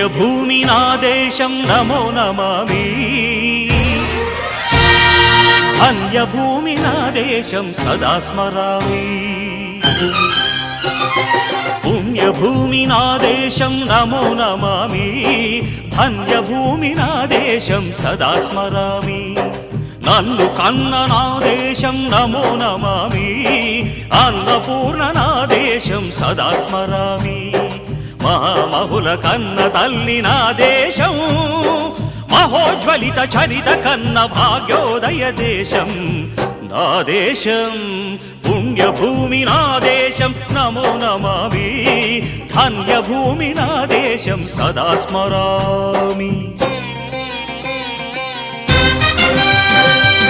పుణ్యభూమి నా దేశం నమో నమామి ధన్యభూమి నా దేశం సదా స్మరామి పుణ్యభూమి నా దేశం నమో నమామి ధన్యభూమి నా దేశం సదా స్మరామి నన్ను కన్న నా దేశం నమో నమామి అన్నపూర్ణ నా దేశం సదా స్మరామి మహామహుల కన్న తల్లి నా దేశం మహోజ్వలిత చరిత కన్న భాగ్యోదయ దేశం నా దేశం పుణ్యభూమి నా దేశం నమో నమామి ధన్యభూమి నా దేశం సదా స్మరామి